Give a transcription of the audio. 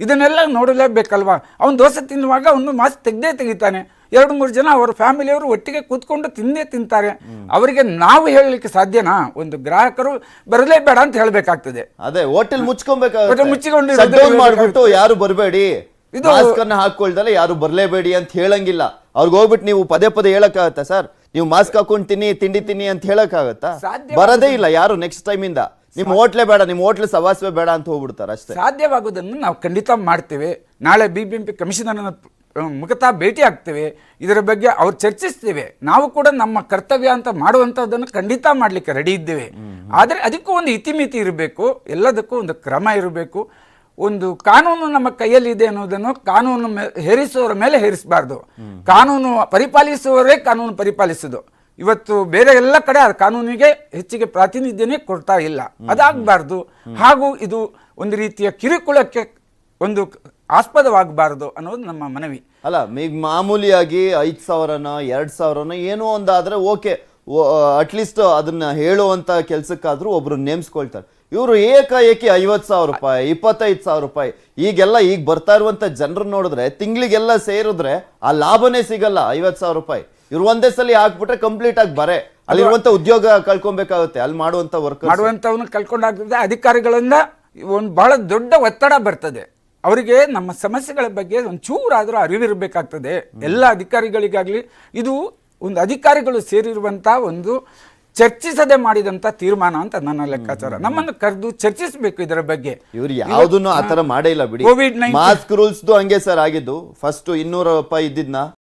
ಇದನ್ನೆಲ್ಲ ನೋಡಲೇಬೇಕಲ್ವಾ. ಅವನು ದೋಸೆ ತಿನ್ನುವಾಗ ಅವನು ಮಾಸ್ಕ್ ತೆಗಿತಾನೆ. 2-3 ಜನ ಅವರ ಫ್ಯಾಮಿಲಿಯವರು ಒಟ್ಟಿಗೆ ಕೂತ್ಕೊಂಡು ತಿಂತಾರೆ. ಅವರಿಗೆ ನಾವು ಹೇಳಲಿಕ್ಕೆ ಸಾಧ್ಯನಾ? ಒಂದು ಗ್ರಾಹಕರು ಬರಲೇಬೇಡ ಅಂತ ಹೇಳಬೇಕಾಗ್ತದೆ. ಅದೇ ಹೋಟೆಲ್ ಮುಚ್ಚಿಕೊಂಡು ಯಾರು ಬರಬೇಡಿ, ಮಾಸ್ಕ್ ಅನ್ನ ಹಾಕೊಳ್ದಲ್ಲ ಯಾರು ಬರ್ಲೇಬೇಡಿ ಅಂತ ಹೇಳಂಗಿಲ್ಲ. ಅವ್ರಿಗೆ ಹೋಗ್ಬಿಟ್ಟು ನೀವು ಪದೇ ಪದೇ ಹೇಳಕ್ಕಾಗತ್ತಾ ಸರ್? ನೀವು ಮಾಸ್ಕ್ ಹಾಕೊಂಡು ತಿಂಡಿ ತಿನ್ನಿ ಅಂತ ಹೇಳಕ್ಕಾಗತ್ತಾ? ಬರದೇ ಇಲ್ಲ ಯಾರು ನೆಕ್ಸ್ಟ್ ಟೈಮ್ ಇಂದ. ನಿಮ್ ಹೋಟ್ಲೇ ಬೇಡ, ನಿಮ್ ಹೋಟ್ಲ್ ಸವಾಸವೇ ಬೇಡ ಅಂತ ಹೋಗ್ಬಿಡ್ತಾರೆ ಅಷ್ಟೇ. ಸಾಧ್ಯವಾಗುವುದನ್ನು ನಾವು ಖಂಡಿತ ಮಾಡ್ತೇವೆ. ನಾಳೆ BBMP ಕಮಿಷನರ್ ಮುಖತಃ ಭೇಟಿ ಆಗ್ತೇವೆ. ಇದರ ಬಗ್ಗೆ ಅವ್ರು ಚರ್ಚಿಸ್ತೇವೆ. ನಾವು ಕೂಡ ನಮ್ಮ ಕರ್ತವ್ಯ ಅಂತ ಮಾಡುವಂಥದ್ದನ್ನು ಖಂಡಿತ ಮಾಡಲಿಕ್ಕೆ ರೆಡಿ ಇದ್ದೇವೆ. ಆದರೆ ಅದಕ್ಕೂ ಒಂದು ಇತಿಮಿತಿ ಇರಬೇಕು, ಎಲ್ಲದಕ್ಕೂ ಒಂದು ಕ್ರಮ ಇರಬೇಕು. ಒಂದು ಕಾನೂನು ನಮ್ಮ ಕೈಯಲ್ಲಿ ಇದೆ ಅನ್ನೋದನ್ನು ಕಾನೂನು ಹೇರಿಸುವವರ ಮೇಲೆ ಹೇರಿಸಬಾರ್ದು. ಕಾನೂನು ಪರಿಪಾಲಿಸುವವರೇ ಕಾನೂನು ಪರಿಪಾಲಿಸುವುದು. ಇವತ್ತು ಬೇರೆ ಎಲ್ಲ ಕಡೆ ಆ ಕಾನೂನಿಗೆ ಹೆಚ್ಚಿಗೆ ಪ್ರಾತಿನಿಧ್ಯನೇ ಕೊಡ್ತಾ ಇಲ್ಲ. ಅದಾಗಬಾರ್ದು. ಹಾಗೂ ಇದು ಒಂದು ರೀತಿಯ ಕಿರುಕುಳಕ್ಕೆ ಒಂದು ಆಸ್ಪದವಾಗಬಾರ್ದು ಅನ್ನೋದು ನಮ್ಮ ಮನವಿ. ಅಲ್ಲ, ಈಗ ಮಾಮೂಲಿಯಾಗಿ 5,000ನ 2,000ನ ಏನೋ ಒಂದಾದ್ರೆ ಓಕೆ, ಅಟ್ಲೀಸ್ಟ್ ಅದನ್ನ ಹೇಳುವಂತ ಕೆಲ್ಸಕ್ಕಾದ್ರೂ ಒಬ್ರು ನೇಮಿಸ್ಕೊಳ್ತಾರೆ. ಇವರು ಏಕಾಏಕಿ 50,000 ರೂಪಾಯಿ, 25,000 ರೂಪಾಯಿ, ಈಗ ಬರ್ತಾ ಇರುವಂತ ಜನರು ನೋಡಿದ್ರೆ ತಿಂಗಳಿಗೆಲ್ಲ ಸೇರಿದ್ರೆ ಆ ಲಾಭನೇ ಸಿಗಲ್ಲ. 50,000 ರೂಪಾಯಿ ಇವ್ರು ಒಂದೇ ಸಲ ಹಾಕ್ಬಿಟ್ರೆ ಕಂಪ್ಲೀಟ್ ಆಗಿ ಬರೇ ಅಲ್ಲಿರುವಂತ ಉದ್ಯೋಗ ಕಳ್ಕೊಬೇಕಾಗುತ್ತೆ. ಅಲ್ಲಿ ಮಾಡುವಂತವನ್ನ ಕಳ್ಕೊಂಡಾಗ್ತದೆ. ಅಧಿಕಾರಿಗಳಿಂದ ಒಂದು ಬಹಳ ದೊಡ್ಡ ಒತ್ತಡ ಬರ್ತದೆ. ಅವರಿಗೆ ನಮ್ಮ ಸಮಸ್ಯೆಗಳ ಬಗ್ಗೆ ಒಂಚೂರಾದ್ರೂ ಅರಿವಿರಬೇಕಾಗ್ತದೆ. ಎಲ್ಲ ಅಧಿಕಾರಿಗಳಿಗಾಗ್ಲಿ ಇದು ಒಂದು ಅಧಿಕಾರಿಗಳು ಸೇರಿರುವಂತ ಒಂದು ಚರ್ಚಿಸದೆ ಮಾಡಿದಂತ ತೀರ್ಮಾನ ಅಂತ ನನ್ನ ಲೆಕ್ಕಾಚಾರ. ನಮ್ಮನ್ನು ಕರೆದು ಚರ್ಚಿಸಬೇಕು ಇದರ ಬಗ್ಗೆ. ಇವ್ರು ಯಾವುದನ್ನು ಆತರ ಮಾಡೇ ಇಲ್ಲ ಬಿಡಿ. ಮಾಸ್ಕ್ ರೂಲ್ಸ್ ಹಂಗೆ ಸರ್ ಆಗಿದ್ದು. ಫಸ್ಟ್ 200 ರೂಪಾಯಿ ಇದ್ದಿದ್ನ